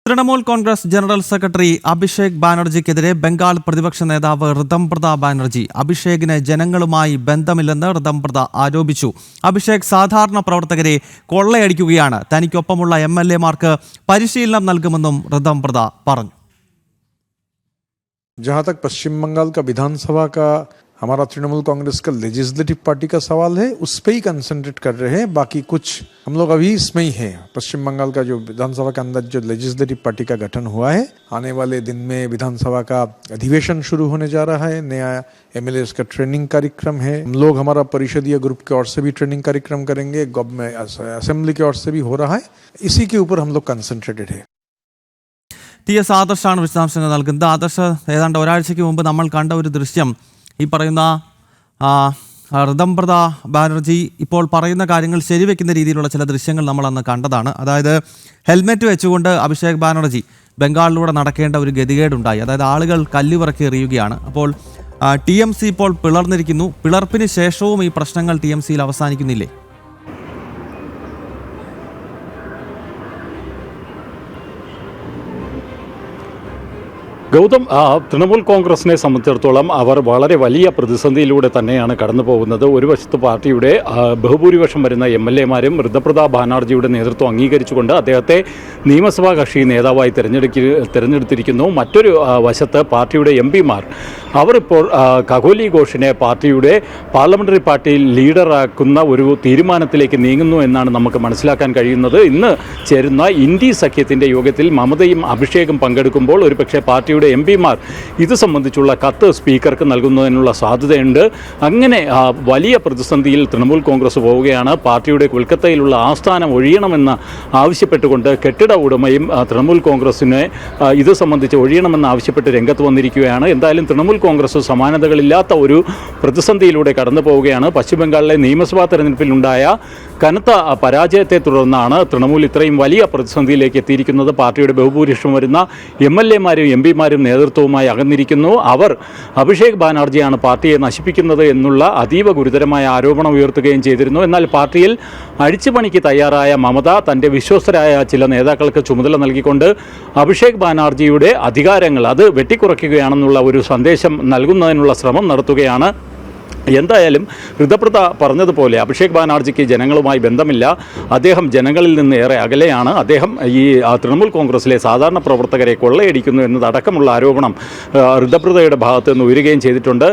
Trinamool Congress general secretary Abhishek ബാനർജിക്കെതിരെ Bengal പ്രതിപക്ഷ നേതാവ് ഋതംപ്രത ബാനർജി അഭിഷേകിന് ജനങ്ങളുമായി ബന്ധമില്ലെന്ന് ഋതംപ്രത ആരോപിച്ചു. അഭിഷേക് സാധാരണ പ്രവർത്തകരെ കൊള്ളയടിക്കുകയാണ്, തനിക്കൊപ്പമുള്ള MLA-മാർക്ക് പരിശീലനം നൽകുമെന്നും ഋതംപ്രത പറഞ്ഞു. जहाँ तक पश्चिम बंगाल का विधानसभा का हमारा तृणमूल कांग्रेस का लेजिस्लेटिव पार्टी का सवाल है, उस पे ही कंसंट्रेट कर रहे हैं. बाकी कुछ हम लोग अभी इसमें ही हैं. पश्चिम बंगाल का जो विधानसभा के अंदर जो लेजिस्लेटिव पार्टी का गठन हुआ है, आने वाले दिन में विधानसभा का अधिवेशन शुरू होने जा रहा है. नया MLAs का ट्रेनिंग कार्यक्रम है. हम लोग हमारा परिषदीय ग्रुप की ओर से भी ट्रेनिंग कार्यक्रम करेंगे, असेंबली की ओर से भी हो रहा है. इसी के ऊपर हम लोग कंसंट्रेटेड है. TS ആദർശാണ് വിശദാംശങ്ങൾ നൽകുന്നത്. ആദർശ്, ഏതാണ്ട് ഒരാഴ്ചയ്ക്ക് മുമ്പ് നമ്മൾ കണ്ട ഒരു ദൃശ്യം, ഈ പറയുന്ന ഋതംപ്രത ബാനർജി ഇപ്പോൾ പറയുന്ന കാര്യങ്ങൾ ശരിവെക്കുന്ന രീതിയിലുള്ള ചില ദൃശ്യങ്ങൾ നമ്മൾ അന്ന് കണ്ടതാണ്. അതായത് ഹെൽമെറ്റ് വെച്ചുകൊണ്ട് അഭിഷേക് ബാനർജി ബംഗാളിലൂടെ നടക്കേണ്ട ഒരു ഗതികേടുണ്ടായി. അതായത് ആളുകൾ കല്ലുവിറക്കി എറിയുകയാണ്. അപ്പോൾ TMC ഇപ്പോൾ പിളർന്നിരിക്കുന്നു. പിളർപ്പിന് ശേഷവും ഈ പ്രശ്നങ്ങൾ TMCയിൽ അവസാനിക്കുന്നില്ലേ? ഗൗതം, തൃണമൂൽ കോൺഗ്രസിനെ സംബന്ധിച്ചിടത്തോളം അവർ വളരെ വലിയ പ്രതിസന്ധിയിലൂടെ തന്നെയാണ് കടന്നു പോകുന്നത്. ഒരു വശത്ത് പാർട്ടിയുടെ ബഹുഭൂരിപക്ഷം വരുന്ന MLA-മാരും ഋതംപ്രത ബാനർജിയുടെ നേതൃത്വം അംഗീകരിച്ചുകൊണ്ട് അദ്ദേഹത്തെ നിയമസഭാ കക്ഷി നേതാവായി തിരഞ്ഞെടുത്തിരിക്കുന്നു. മറ്റൊരു വശത്ത് പാർട്ടിയുടെ MP-മാർ അവരിപ്പോൾ കഗോലി ഘോഷിനെ പാർട്ടിയുടെ പാർലമെൻ്ററി പാർട്ടിയിൽ ലീഡറാക്കുന്ന ഒരു തീരുമാനത്തിലേക്ക് നീങ്ങുന്നു എന്നാണ് നമുക്ക് മനസ്സിലാക്കാൻ കഴിയുന്നത്. ഇന്ന് ചേരുന്ന ഇന്ത്യ സഖ്യത്തിൻ്റെ യോഗത്തിൽ മമതയും അഭിഷേകും പങ്കെടുക്കുമ്പോൾ ഒരുപക്ഷെ പാർട്ടിയുടെ MP-മാർ ഇത് സംബന്ധിച്ചുള്ള കത്ത് സ്പീക്കർക്ക് നൽകുന്നതിനുള്ള സാധ്യതയുണ്ട്. അങ്ങനെ വലിയ പ്രതിസന്ധിയിൽ തൃണമൂൽ കോൺഗ്രസ് പോവുകയാണ്. പാർട്ടിയുടെ കൊൽക്കത്തയിലുള്ള ആസ്ഥാനം ഒഴിയണമെന്ന് ആവശ്യപ്പെട്ടുകൊണ്ട് കെട്ടിട ഉടമയും തൃണമൂൽ കോൺഗ്രസിനെ ഇത് സംബന്ധിച്ച് ഒഴിയണമെന്ന് ആവശ്യപ്പെട്ട് രംഗത്ത് വന്നിരിക്കുകയാണ്. എന്തായാലും തൃണമൂൽ കോൺഗ്രസ് സമാനതകളില്ലാത്ത ഒരു പ്രതിസന്ധിയിലൂടെ കടന്നു പോവുകയാണ്. പശ്ചിമബംഗാളിലെ നിയമസഭാ തെരഞ്ഞെടുപ്പിലുണ്ടായ കനത്ത പരാജയത്തെ തുടർന്നാണ് തൃണമൂൽ ഇത്രയും വലിയ പ്രതിസന്ധിയിലേക്ക് എത്തിയിരിക്കുന്നത്. പാർട്ടിയുടെ ബഹുഭൂരിപക്ഷം വരുന്ന MLA-മാരും MP-മാരും നേതൃത്വവുമായി അകന്നിരിക്കുന്നു. അവർ അഭിഷേക് ബാനർജിയാണ് പാർട്ടിയെ നശിപ്പിക്കുന്നത് എന്നുള്ള അതീവ ഗുരുതരമായ ആരോപണം ഉയർത്തുകയും ചെയ്തിരുന്നു. എന്നാൽ പാർട്ടിയിൽ അഴിച്ചുപണിക്ക് തയ്യാറായ മമത തൻ്റെ വിശ്വസ്തരായ ചില നേതാക്കൾക്ക് ചുമതല നൽകിക്കൊണ്ട് അഭിഷേക് ബാനർജിയുടെ അധികാരങ്ങൾ അത് വെട്ടിക്കുറയ്ക്കുകയാണെന്നുള്ള ഒരു സന്ദേശം നൽകുന്നതിനുള്ള ശ്രമം നടത്തുകയാണ്. എന്തായാലും ഋതംപ്രത പറഞ്ഞതുപോലെ അഭിഷേക് ബാനർജിക്ക് ജനങ്ങളുമായി ബന്ധമില്ല. അദ്ദേഹം ജനങ്ങളിൽ നിന്ന് ഏറെ അകലെയാണ്. അദ്ദേഹം ഈ തൃണമൂൽ കോൺഗ്രസിലെ സാധാരണ പ്രവർത്തകരെ കൊള്ളയടിക്കുന്നു എന്നതടക്കമുള്ള ആരോപണം ഋതംപ്രതയുടെ ഭാഗത്ത് നിന്ന് ഉയരുകയും ചെയ്തിട്ടുണ്ട്.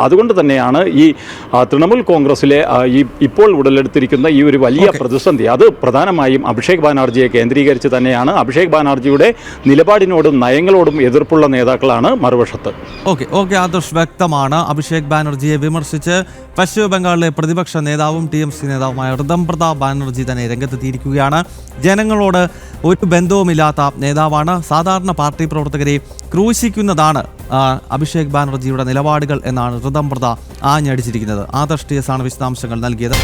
അതുകൊണ്ട് തന്നെയാണ് ഈ തൃണമൂൽ കോൺഗ്രസിലെ ഇപ്പോൾ ഉടലെടുത്തിരിക്കുന്ന ഈ ഒരു വലിയ പ്രതിസന്ധി അത് പ്രധാനമായും അഭിഷേക് ബാനർജിയെ കേന്ദ്രീകരിച്ച് തന്നെയാണ്. അഭിഷേക് ബാനർജിയുടെ നിലപാടിനോടും നയങ്ങളോടും എതിർപ്പുള്ള നേതാക്കളാണ് മറുവശത്ത്. ഓക്കെ ആദർശ്, വ്യക്തമാണ്. അഭിഷേക് ബാനർജിയെ വിമർശിച്ച് പശ്ചിമ ബംഗാളിലെ പ്രതിപക്ഷ നേതാവും TMC നേതാവുമായ ഋതംപ്രത ബാനർജി തന്നെ രംഗത്തെത്തിയിരിക്കുകയാണ്. ജനങ്ങളോട് ഒരു ബന്ധവുമില്ലാത്ത നേതാവാണ്. സാധാരണ പാർട്ടി പ്രവർത്തകരെ ക്രൂശിക്കുന്നതാണ് അഭിഷേക് ബാനർജിയുടെ നിലപാടുകൾ എന്നാണ് ഋതംപ്രത ആഞ്ഞടിച്ചിരിക്കുന്നത്. ആദർശ് TS ആണ് വിശദാംശങ്ങൾ നൽകിയത്.